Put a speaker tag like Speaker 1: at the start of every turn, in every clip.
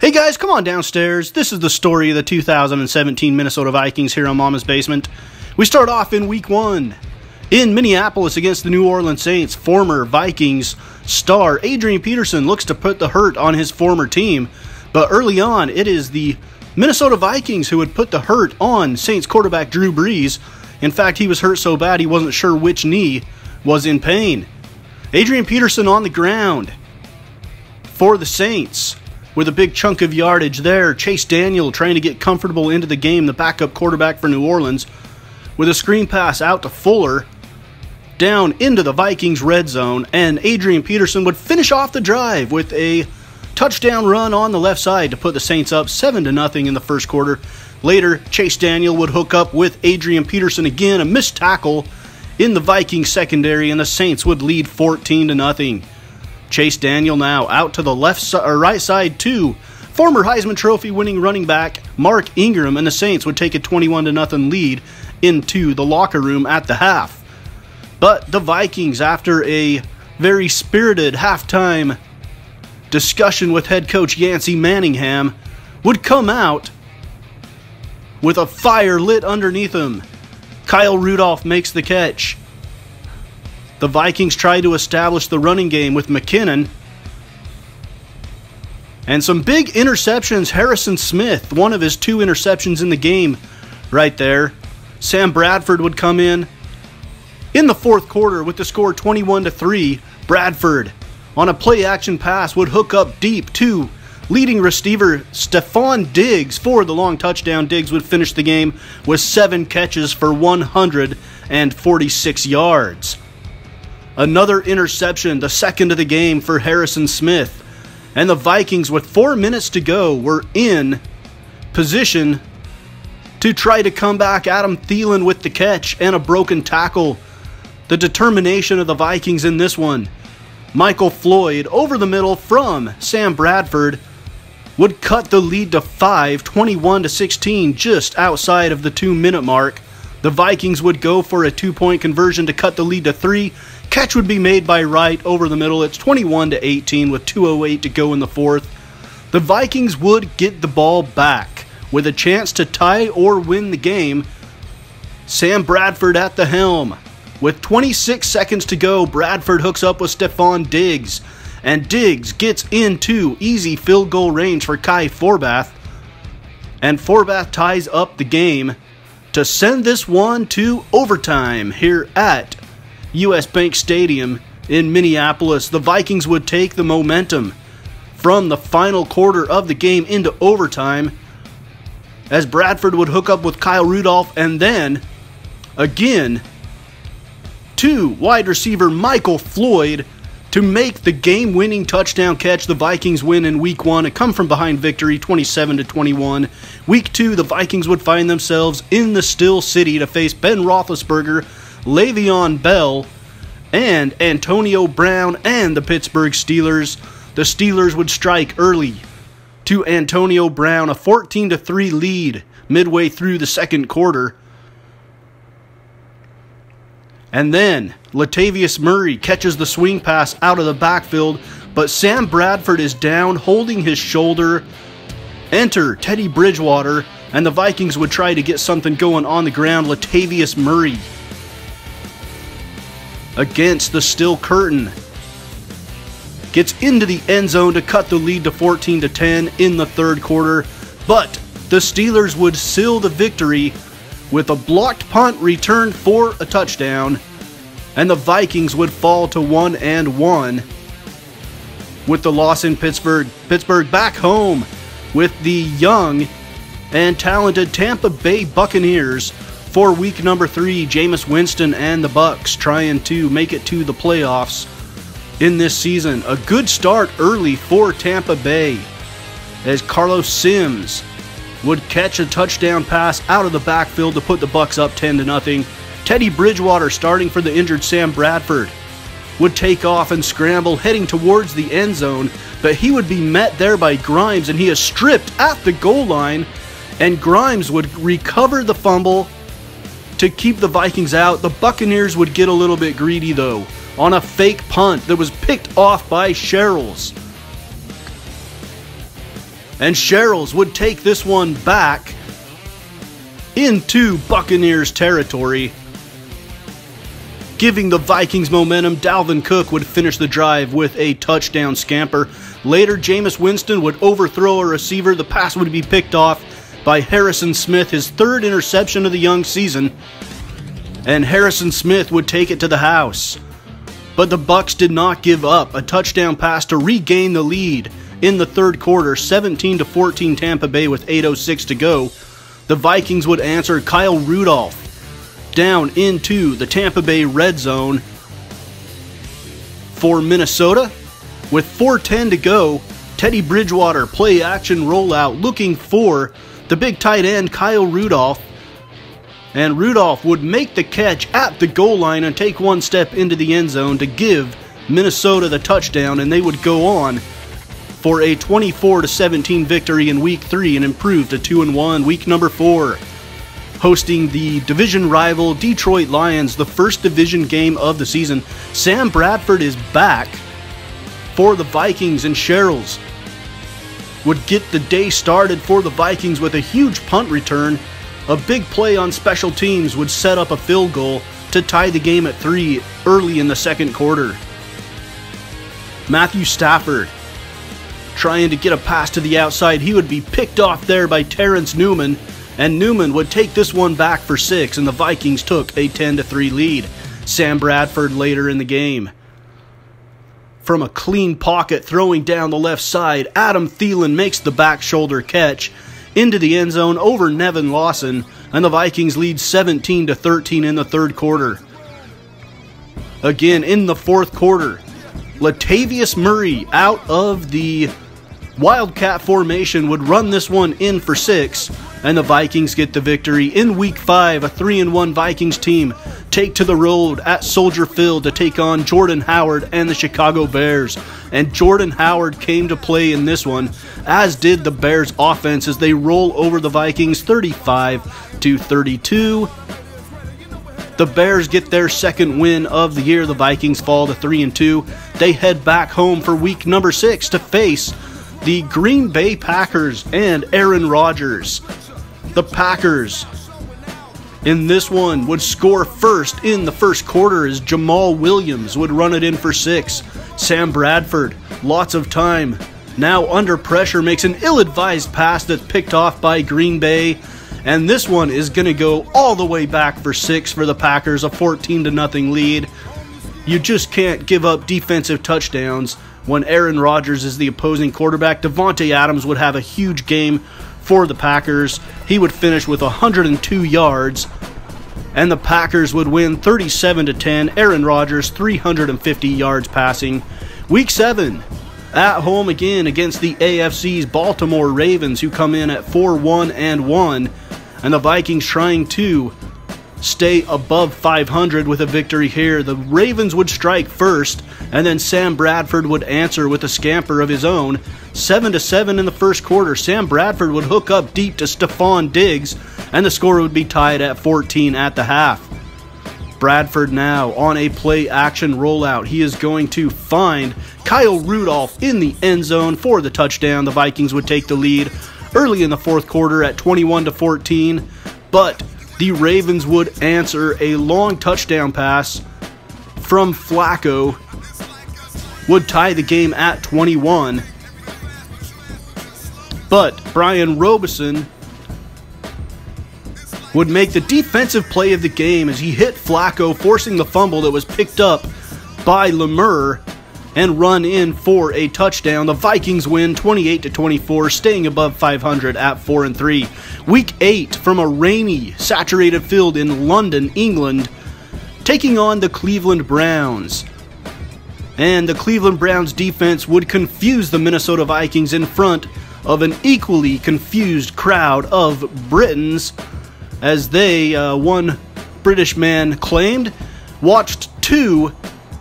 Speaker 1: Hey guys, come on downstairs. This is the story of the 2017 Minnesota Vikings here on Mama's Basement. We start off in Week 1 in Minneapolis against the New Orleans Saints. Former Vikings star Adrian Peterson looks to put the hurt on his former team, but early on it is the Minnesota Vikings who would put the hurt on Saints quarterback Drew Brees. In fact, he was hurt so bad he wasn't sure which knee was in pain. Adrian Peterson on the ground for the Saints with a big chunk of yardage there. Chase Daniel trying to get comfortable into the game, the backup quarterback for New Orleans, with a screen pass out to Fuller, down into the Vikings red zone, and Adrian Peterson would finish off the drive with a touchdown run on the left side to put the Saints up 7-0 in the first quarter. Later, Chase Daniel would hook up with Adrian Peterson again, a missed tackle in the Vikings secondary, and the Saints would lead 14-0. Chase Daniel now out to the right side to former Heisman Trophy winning running back Mark Ingram, and the Saints would take a 21-0 lead into the locker room at the half. But the Vikings, after a very spirited halftime discussion with head coach Yancey Manningham, would come out with a fire lit underneath him. Kyle Rudolph makes the catch. The Vikings try to establish the running game with McKinnon. And some big interceptions. Harrison Smith, one of his 2 interceptions in the game right there. Sam Bradford would come in the fourth quarter with the score 21-3. Bradford, on a play-action pass, would hook up deep to leading receiver Stephon Diggs for the long touchdown. Diggs would finish the game with 7 catches for 146 yards. Another interception, the second of the game for Harrison Smith. And the Vikings, with 4 minutes to go, were in position to try to come back. Adam Thielen with the catch and a broken tackle. The determination of the Vikings in this one. Michael Floyd over the middle from Sam Bradford would cut the lead to 5, 21-16, just outside of the 2-minute mark. The Vikings would go for a 2-point conversion to cut the lead to 3. Catch would be made by Wright over the middle. It's 21-18 with 2:08 to go in the fourth. The Vikings would get the ball back with a chance to tie or win the game. Sam Bradford at the helm. With 26 seconds to go, Bradford hooks up with Stephon Diggs, and Diggs gets into easy field goal range for Kai Forbath, and Forbath ties up the game to send this one to overtime here at US Bank Stadium in Minneapolis. The Vikings would take the momentum from the final quarter of the game into overtime as Bradford would hook up with Kyle Rudolph, and then again to wide receiver Michael Floyd to make the game-winning touchdown catch. The Vikings win in Week 1, a come-from-behind victory, 27-21. Week 2, the Vikings would find themselves in the Still City to face Ben Roethlisberger, Le'Veon Bell, and Antonio Brown and the Pittsburgh Steelers. The Steelers would strike early to Antonio Brown, a 14-3 lead midway through the second quarter. And then Latavius Murray catches the swing pass out of the backfield, but Sam Bradford is down, holding his shoulder. Enter Teddy Bridgewater, and the Vikings would try to get something going on the ground. Latavius Murray against the steel curtain gets into the end zone to cut the lead to 14-10 in the third quarter, but the Steelers would seal the victory with a blocked punt return for a touchdown, and the Vikings would fall to 1-1 with the loss in Pittsburgh. Pittsburgh back home with the young and talented Tampa Bay Buccaneers for week number 3. Jameis Winston and the Bucs trying to make it to the playoffs in this season. A good start early for Tampa Bay as Carlos Sims would catch a touchdown pass out of the backfield to put the Bucs up 10-0. Teddy Bridgewater, starting for the injured Sam Bradford, would take off and scramble heading towards the end zone, but he would be met there by Grimes, and he is stripped at the goal line, and Grimes would recover the fumble to keep the Vikings out. The Buccaneers would get a little bit greedy though on a fake punt that was picked off by Sherrills. And Sherrills would take this one back into Buccaneers territory, giving the Vikings momentum. Dalvin Cook would finish the drive with a touchdown scamper. Later, Jameis Winston would overthrow a receiver. The pass would be picked off by Harrison Smith, his third interception of the young season. And Harrison Smith would take it to the house. But the Bucs did not give up. A touchdown pass to regain the lead in the third quarter, 17-14 Tampa Bay with 8:06 to go. The Vikings would answer. Kyle Rudolph down into the Tampa Bay red zone for Minnesota. With 4:10 to go, Teddy Bridgewater play action rollout looking for the big tight end Kyle Rudolph. And Rudolph would make the catch at the goal line and take one step into the end zone to give Minnesota the touchdown, and they would go on for a 24-17 victory in Week 3 and improve to 2-1 Week number 4. Hosting the division rival Detroit Lions, the first division game of the season. Sam Bradford is back for the Vikings, and Sherrills would get the day started for the Vikings with a huge punt return. A big play on special teams would set up a field goal to tie the game at 3 early in the second quarter. Matthew Stafford trying to get a pass to the outside. He would be picked off there by Terrence Newman, and Newman would take this one back for 6, and the Vikings took a 10-3 lead. Sam Bradford later in the game. From a clean pocket, throwing down the left side, Adam Thielen makes the back shoulder catch into the end zone over Nevin Lawson, and the Vikings lead 17-13 in the third quarter. Again, in the fourth quarter, Latavius Murray out of the Wildcat formation would run this one in for 6, and the Vikings get the victory. In Week 5, a 3-1 Vikings team take to the road at Soldier Field to take on Jordan Howard and the Chicago Bears. And Jordan Howard came to play in this one, as did the Bears offense, as they roll over the Vikings 35-32. The Bears get their second win of the year. The Vikings fall to 3-2. They head back home for Week number 6 to face the Green Bay Packers and Aaron Rodgers. The Packers in this one would score first in the first quarter as Jamal Williams would run it in for 6. Sam Bradford, lots of time, now under pressure, makes an ill-advised pass that's picked off by Green Bay. And this one is going to go all the way back for 6 for the Packers, a 14-0 lead. You just can't give up defensive touchdowns when Aaron Rodgers is the opposing quarterback. Devontae Adams would have a huge game for the Packers. He would finish with 102 yards, and the Packers would win 37-10. Aaron Rodgers, 350 yards passing. Week 7, at home again against the AFC's Baltimore Ravens, who come in at 4-1-1, and the Vikings trying to stay above 500 with a victory here. The Ravens would strike first, and then Sam Bradford would answer with a scamper of his own. 7-7 in the first quarter. Sam Bradford would hook up deep to Stephon Diggs, and the score would be tied at 14 at the half. Bradford now on a play-action rollout. He is going to find Kyle Rudolph in the end zone for the touchdown. The Vikings would take the lead early in the fourth quarter at 21-14, but the Ravens would answer. A long touchdown pass from Flacco would tie the game at 21. But Brian Robeson would make the defensive play of the game as he hit Flacco, forcing the fumble that was picked up by Lemur and run in for a touchdown. The Vikings win 28-24, staying above 500 at 4-3. Week 8 from a rainy, saturated field in London, England, taking on the Cleveland Browns. And the Cleveland Browns defense would confuse the Minnesota Vikings in front of an equally confused crowd of Britons, as they, one British man claimed, watched 2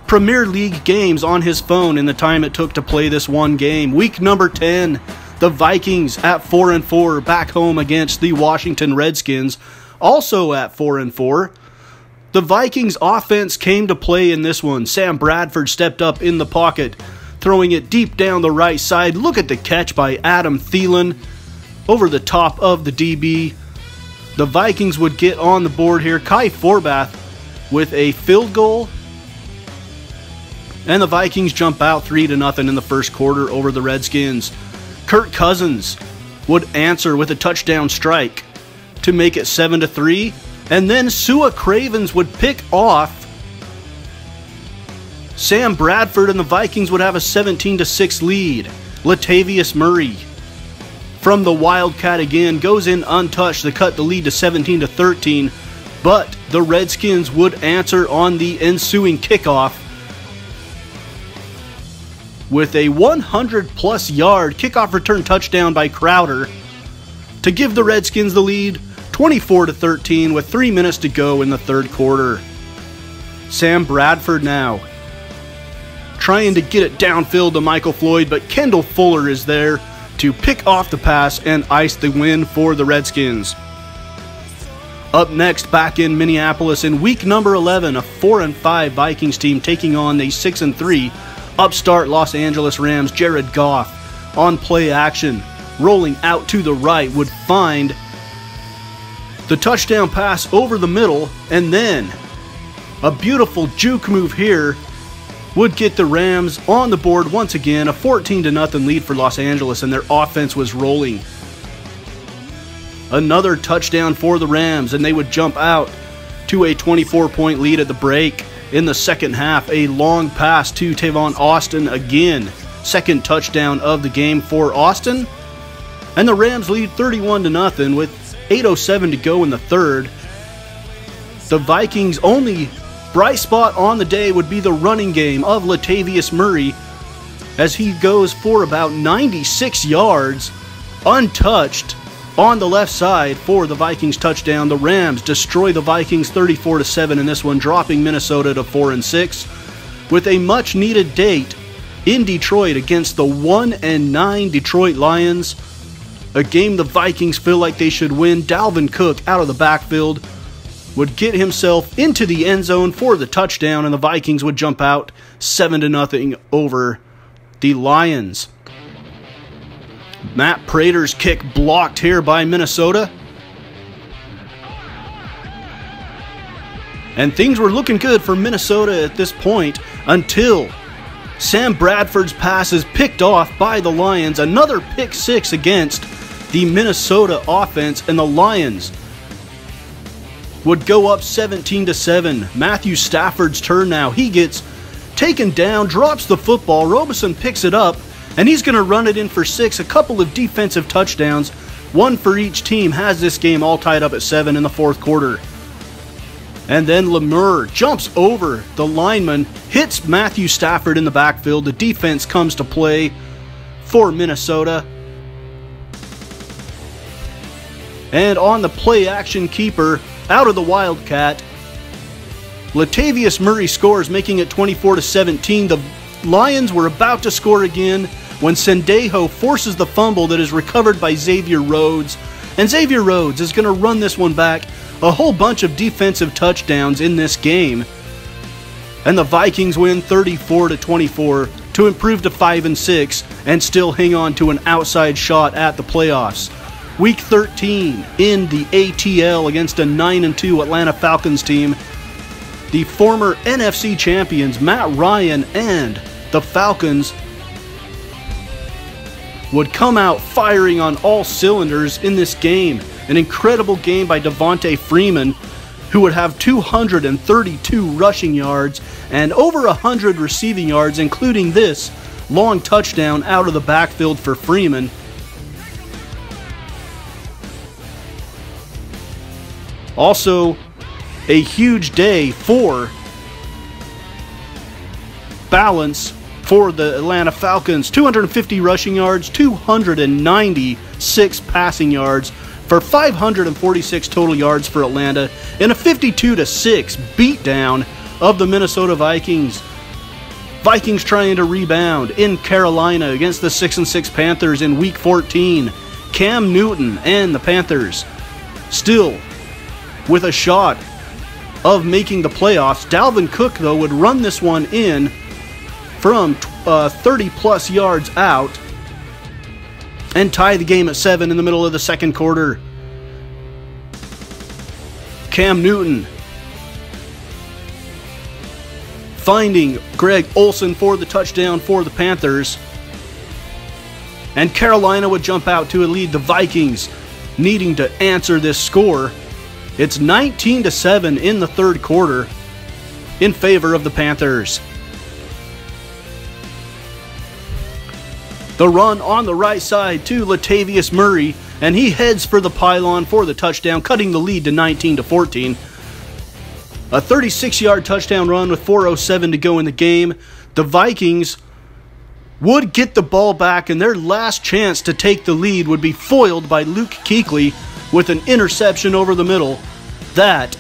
Speaker 1: Premier League games on his phone in the time it took to play this one game. Week number 10, the Vikings at 4-4, back home against the Washington Redskins, also at 4-4. The Vikings offense came to play in this one. Sam Bradford stepped up in the pocket, throwing it deep down the right side. Look at the catch by Adam Thielen over the top of the DB. The Vikings would get on the board here. Kai Forbath with a field goal. And the Vikings jump out 3-0 in the first quarter over the Redskins. Kirk Cousins would answer with a touchdown strike to make it 7-3. And then Sua Cravens would pick off Sam Bradford, and the Vikings would have a 17-6 lead. Latavius Murray from the Wildcat again goes in untouched to cut the lead to 17-13, but the Redskins would answer on the ensuing kickoff with a 100-plus yard kickoff return touchdown by Crowder to give the Redskins the lead 24-13 with 3 minutes to go in the third quarter. Sam Bradford now trying to get it downfield to Michael Floyd, but Kendall Fuller is there to pick off the pass and ice the win for the Redskins. Up next, back in Minneapolis in week number 11, a 4-5 Vikings team taking on a 6-3 upstart Los Angeles Rams. Jared Goff on play action, rolling out to the right, would find the touchdown pass over the middle, and then a beautiful juke move here would get the Rams on the board once again. A 14-0 lead for Los Angeles, and their offense was rolling. Another touchdown for the Rams, and they would jump out to a 24-point lead at the break. In the second half, a long pass to Tavon Austin again. Second touchdown of the game for Austin. And the Rams lead 31-0 with 8:07 to go in the third. The Vikings' only bright spot on the day would be the running game of Latavius Murray, as he goes for about 96 yards untouched on the left side for the Vikings touchdown. The Rams destroy the Vikings 34-7 in this one, dropping Minnesota to 4-6 with a much needed date in Detroit against the 1-9 Detroit Lions, a game the Vikings feel like they should win. Dalvin Cook out of the backfield would get himself into the end zone for the touchdown, and the Vikings would jump out 7-0 over the Lions. Matt Prater's kick blocked here by Minnesota. And things were looking good for Minnesota at this point until Sam Bradford's pass is picked off by the Lions. Another pick six against the Minnesota offense, and the Lions would go up 17-7. Matthew Stafford's turn now. He gets taken down, drops the football. Robeson picks it up, and he's going to run it in for 6. A couple of defensive touchdowns, one for each team, has this game all tied up at 7 in the fourth quarter. And then Lemur jumps over the lineman, hits Matthew Stafford in the backfield. The defense comes to play for Minnesota. And on the play action keeper, out of the Wildcat, Latavius Murray scores, making it 24-17. The Lions were about to score again when Sendejo forces the fumble that is recovered by Xavier Rhodes. And Xavier Rhodes is going to run this one back. A whole bunch of defensive touchdowns in this game. And the Vikings win 34-24 to improve to 5-6 and still hang on to an outside shot at the playoffs. Week 13 in the ATL against a 9-2 Atlanta Falcons team. The former NFC champions Matt Ryan and the Falcons would come out firing on all cylinders in this game. An incredible game by Devontae Freeman, who would have 232 rushing yards and over 100 receiving yards, including this long touchdown out of the backfield for Freeman. Also, a huge day for balance for the Atlanta Falcons. 250 rushing yards, 296 passing yards for 546 total yards for Atlanta in a 52-6 beatdown of the Minnesota Vikings. Vikings trying to rebound in Carolina against the 6-6 Panthers in Week 14. Cam Newton and the Panthers still with a shot of making the playoffs. Dalvin Cook, though, would run this one in from 30 plus yards out and tie the game at 7 in the middle of the second quarter. Cam Newton finding Greg Olsen for the touchdown for the Panthers. And Carolina would jump out to a lead. The Vikings needing to answer this score. It's 19-7 in the third quarter in favor of the Panthers. The run on the right side to Latavius Murray, and he heads for the pylon for the touchdown, cutting the lead to 19-14. A 36-yard touchdown run with 4:07 to go in the game. The Vikings would get the ball back, and their last chance to take the lead would be foiled by Luke Kuechly with an interception over the middle. That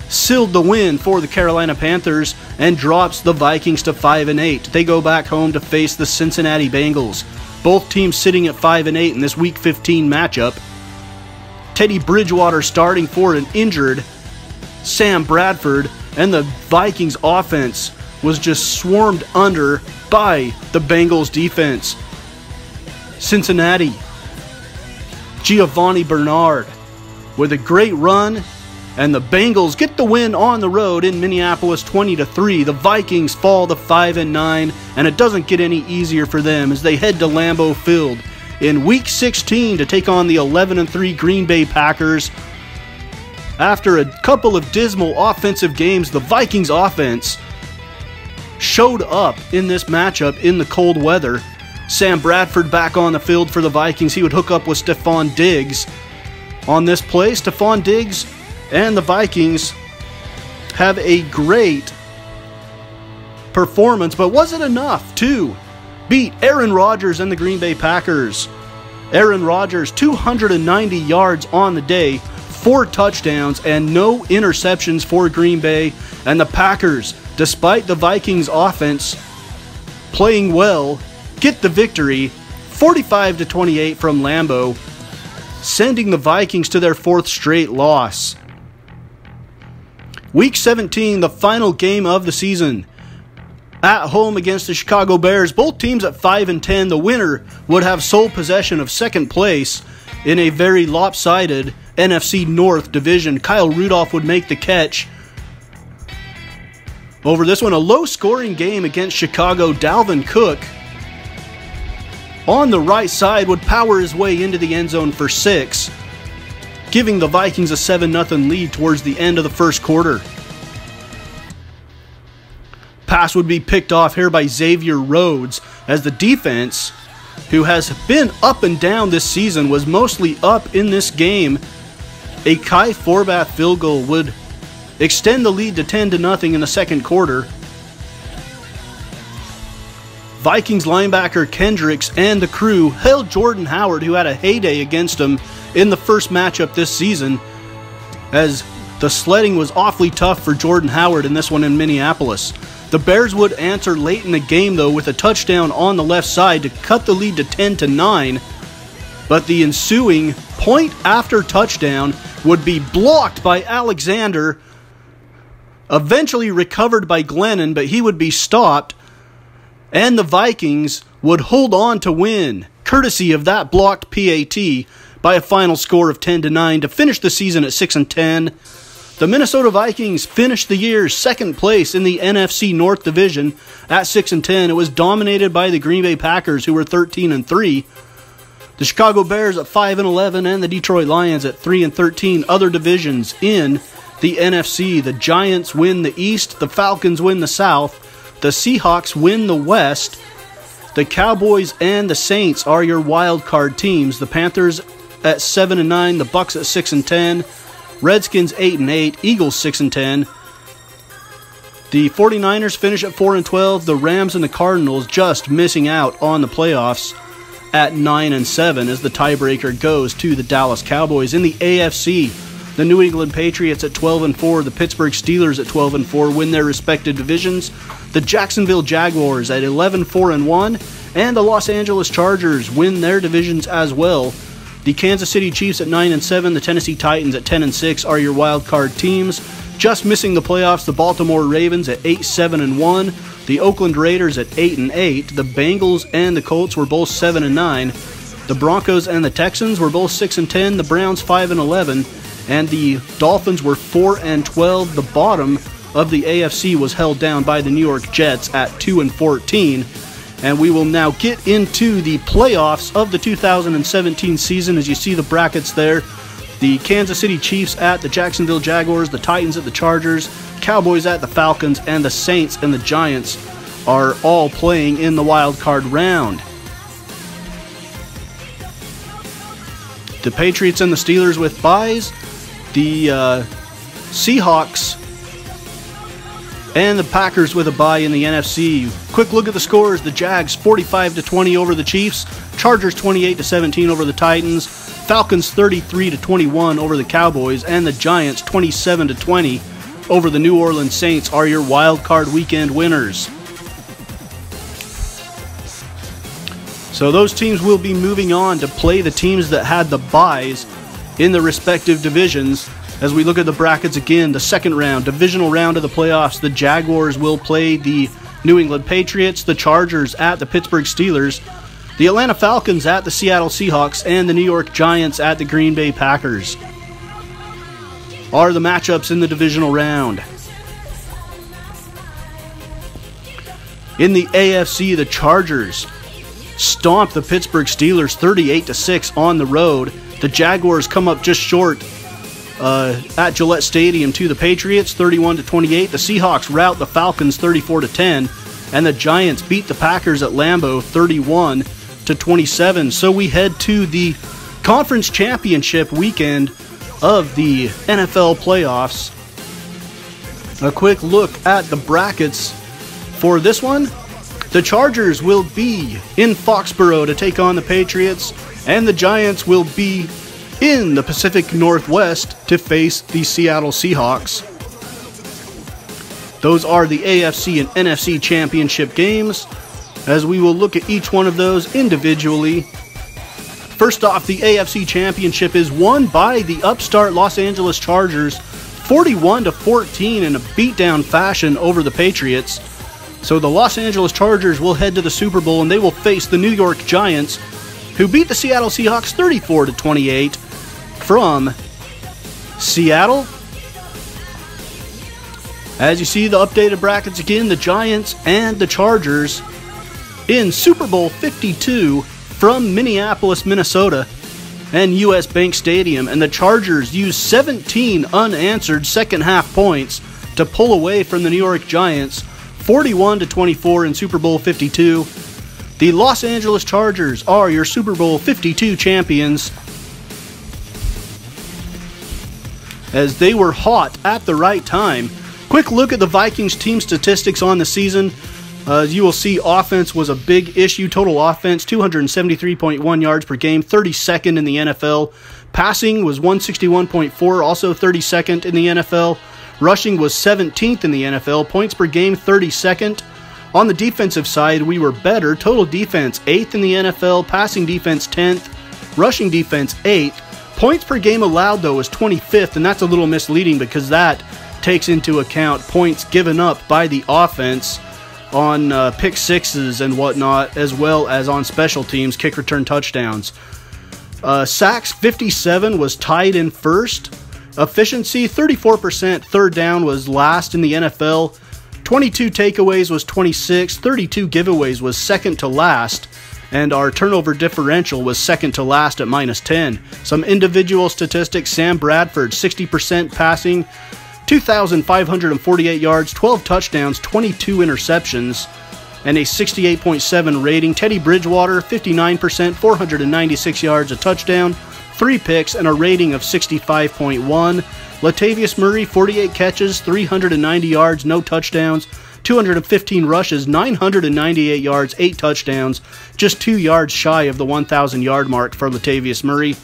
Speaker 1: sealed the win for the Carolina Panthers and drops the Vikings to 5-8. They go back home to face the Cincinnati Bengals. Both teams sitting at 5-8 in this Week 15 matchup. Teddy Bridgewater starting for an injured Sam Bradford, and the Vikings offense was just swarmed under by the Bengals defense. Cincinnati, Giovanni Bernard with a great run, and the Bengals get the win on the road in Minneapolis 20-3. The Vikings fall to 5-9, and it doesn't get any easier for them as they head to Lambeau Field in Week 16 to take on the 11-3 Green Bay Packers. After a couple of dismal offensive games, the Vikings offense showed up in this matchup in the cold weather. Sam Bradford back on the field for the Vikings. He would hook up with Stephon Diggs on this play. Stephon Diggs and the Vikings have a great performance, but was it enough to beat Aaron Rodgers and the Green Bay Packers? Aaron Rodgers, 290 yards on the day, 4 touchdowns, and no interceptions for Green Bay. And the Packers, despite the Vikings offense playing well, get the victory 45-28 from Lambeau, sending the Vikings to their 4th straight loss. Week 17, the final game of the season. At home against the Chicago Bears, both teams at 5-10. The winner would have sole possession of second place in a very lopsided NFC North division. Kyle Rudolph would make the catch over this one. A low-scoring game against Chicago. Dalvin Cook on the right side would power his way into the end zone for 6, giving the Vikings a 7-0 lead towards the end of the first quarter. Pass would be picked off here by Xavier Rhodes as the defense, who has been up and down this season, was mostly up in this game. A Kai Forbath field goal would extend the lead to 10-0 in the second quarter. Vikings linebacker Kendricks and the crew held Jordan Howard, who had a heyday against him in the first matchup this season, as the sledding was awfully tough for Jordan Howard in this one in Minneapolis. The Bears would answer late in the game, though, with a touchdown on the left side to cut the lead to 10-9, but the ensuing point after touchdown would be blocked by Alexander, eventually recovered by Glennon, but he would be stopped, and the Vikings would hold on to win, courtesy of that blocked PAT, by a final score of 10-9 to finish the season at 6-10. The Minnesota Vikings finished the year second place in the NFC North Division at 6-10. It was dominated by the Green Bay Packers, who were 13-3. The Chicago Bears at 5-11 and the Detroit Lions at 3-13. Other divisions in the NFC: the Giants win the East, the Falcons win the South, the Seahawks win the West. The Cowboys and the Saints are your wild card teams. The Panthers at 7-9, the Bucks at 6-10. Redskins 8-8, Eagles 6-10. The 49ers finish at 4-12. The Rams and the Cardinals just missing out on the playoffs at 9-7 as the tiebreaker goes to the Dallas Cowboys. In the AFC, the New England Patriots at 12-4, the Pittsburgh Steelers at 12-4 win their respective divisions. The Jacksonville Jaguars at 11-4-1, and the Los Angeles Chargers win their divisions as well. The Kansas City Chiefs at 9-7, the Tennessee Titans at 10-6 are your wild card teams. Just missing the playoffs, the Baltimore Ravens at 8-7-1, the Oakland Raiders at 8-8, the Bengals and the Colts were both 7-9, the Broncos and the Texans were both 6-10, the Browns 5-11, and the Dolphins were 4-12. The bottom of the AFC was held down by the New York Jets at 2-14. And we will now get into the playoffs of the 2017 season. As you see the brackets there, the Kansas City Chiefs at the Jacksonville Jaguars, the Titans at the Chargers, Cowboys at the Falcons, and the Saints and the Giants are all playing in the wild card round. The Patriots and the Steelers with byes, the Seahawks and the Packers with a bye in the NFC. Quick look at the scores. The Jags 45-20 over the Chiefs. Chargers 28-17 over the Titans. Falcons 33-21 over the Cowboys. And the Giants 27-20 over the New Orleans Saints are your wild card weekend winners. So those teams will be moving on to play the teams that had the byes in the respective divisions. As we look at the brackets again, the second round, divisional round of the playoffs, the Jaguars will play the New England Patriots, the Chargers at the Pittsburgh Steelers, the Atlanta Falcons at the Seattle Seahawks, and the New York Giants at the Green Bay Packers are the matchups in the divisional round. In the AFC, the Chargers stomp the Pittsburgh Steelers 38-6 on the road. The Jaguars come up just short at Gillette Stadium to the Patriots 31-28. The Seahawks rout the Falcons 34-10, and the Giants beat the Packers at Lambeau 31-27. So we head to the conference championship weekend of the NFL playoffs. A quick look at the brackets for this one. The Chargers will be in Foxborough to take on the Patriots, and the Giants will be in the Pacific Northwest to face the Seattle Seahawks. Those are the AFC and NFC championship games, as we will look at each one of those individually. First off, the AFC championship is won by the upstart Los Angeles Chargers 41-14 in a beatdown fashion over the Patriots. So the Los Angeles Chargers will head to the Super Bowl, and they will face the New York Giants, who beat the Seattle Seahawks 34-28 from Seattle. As you see the updated brackets again, the Giants and the Chargers in Super Bowl 52 from Minneapolis, Minnesota and US Bank Stadium, and the Chargers used 17 unanswered second half points to pull away from the New York Giants 41-24 in Super Bowl 52. The Los Angeles Chargers are your Super Bowl 52 champions, as they were hot at the right time. Quick look at the Vikings team statistics on the season. As you will see, offense was a big issue. Total offense, 273.1 yards per game, 32nd in the NFL. Passing was 161.4, also 32nd in the NFL. Rushing was 17th in the NFL. Points per game, 32nd. On the defensive side, we were better. Total defense, 8th in the NFL. Passing defense, 10th. Rushing defense, 8th. Points per game allowed, though, is 25th, and that's a little misleading because that takes into account points given up by the offense on pick sixes and whatnot, as well as on special teams, kick return touchdowns. Sacks, 57, was tied in first. Efficiency, 34%. Third down was last in the NFL. 22 takeaways was 26. 32 giveaways was second to last. And our turnover differential was second to last at -10. Some individual statistics: Sam Bradford, 60% passing, 2,548 yards, 12 touchdowns, 22 interceptions, and a 68.7 rating. Teddy Bridgewater, 59%, 496 yards, a touchdown, 3 picks, and a rating of 65.1. Latavius Murray, 48 catches, 390 yards, no touchdowns, 215 rushes, 998 yards, 8 touchdowns, just 2 yards shy of the 1,000-yard mark for Latavius Murray.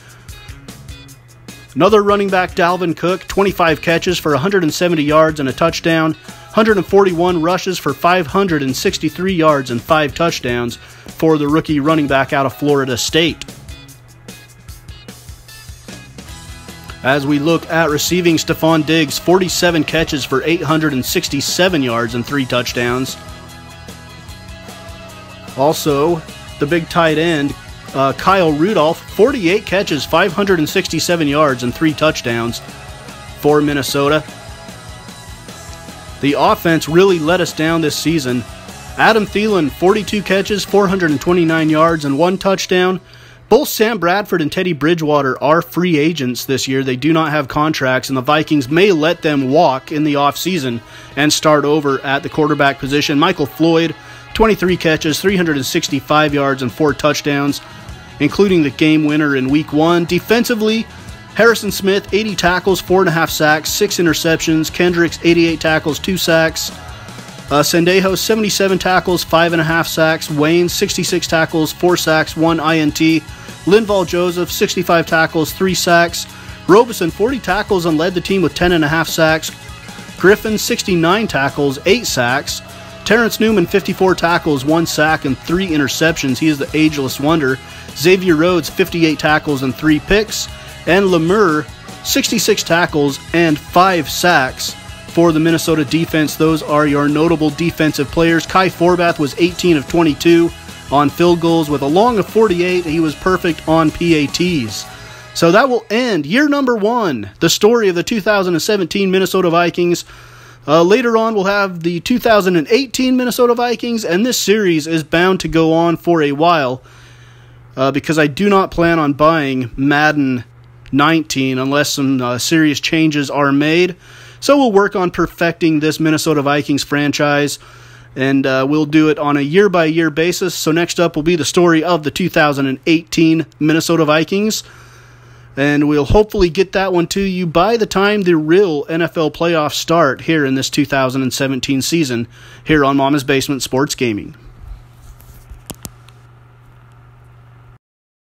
Speaker 1: Another running back, Dalvin Cook, 25 catches for 170 yards and a touchdown, 141 rushes for 563 yards and 5 touchdowns for the rookie running back out of Florida State. As we look at receiving, Stephon Diggs, 47 catches for 867 yards and 3 touchdowns. Also, the big tight end, Kyle Rudolph, 48 catches, 567 yards and 3 touchdowns for Minnesota. The offense really let us down this season. Adam Thielen, 42 catches, 429 yards and 1 touchdown. Both Sam Bradford and Teddy Bridgewater are free agents this year. They do not have contracts, and the Vikings may let them walk in the offseason and start over at the quarterback position. Michael Floyd, 23 catches, 365 yards and 4 touchdowns, including the game winner in Week 1. Defensively, Harrison Smith, 80 tackles, 4.5 sacks, 6 interceptions. Kendricks, 88 tackles, 2 sacks. Sendejo, 77 tackles, 5.5 sacks. Wayne, 66 tackles, 4 sacks, 1 INT. Linval Joseph, 65 tackles, 3 sacks. Robeson, 40 tackles and led the team with 10.5 sacks. Griffin, 69 tackles, 8 sacks. Terrence Newman, 54 tackles, 1 sack, and 3 interceptions. He is the ageless wonder. Xavier Rhodes, 58 tackles and 3 picks. And Lemur, 66 tackles and 5 sacks for the Minnesota defense. Those are your notable defensive players. Kai Forbath was 18 of 22 on field goals with a long of 48. He was perfect on PATs. So that will end year number 1, the story of the 2017 Minnesota Vikings. Later on, we'll have the 2018 Minnesota Vikings, and this series is bound to go on for a while because I do not plan on buying Madden 19 unless some serious changes are made. So we'll work on perfecting this Minnesota Vikings franchise, and we'll do it on a year-by-year basis. So next up will be the story of the 2018 Minnesota Vikings, and we'll hopefully get that one to you by the time the real NFL playoffs start here in this 2017 season here on Mama's Basement Sports Gaming.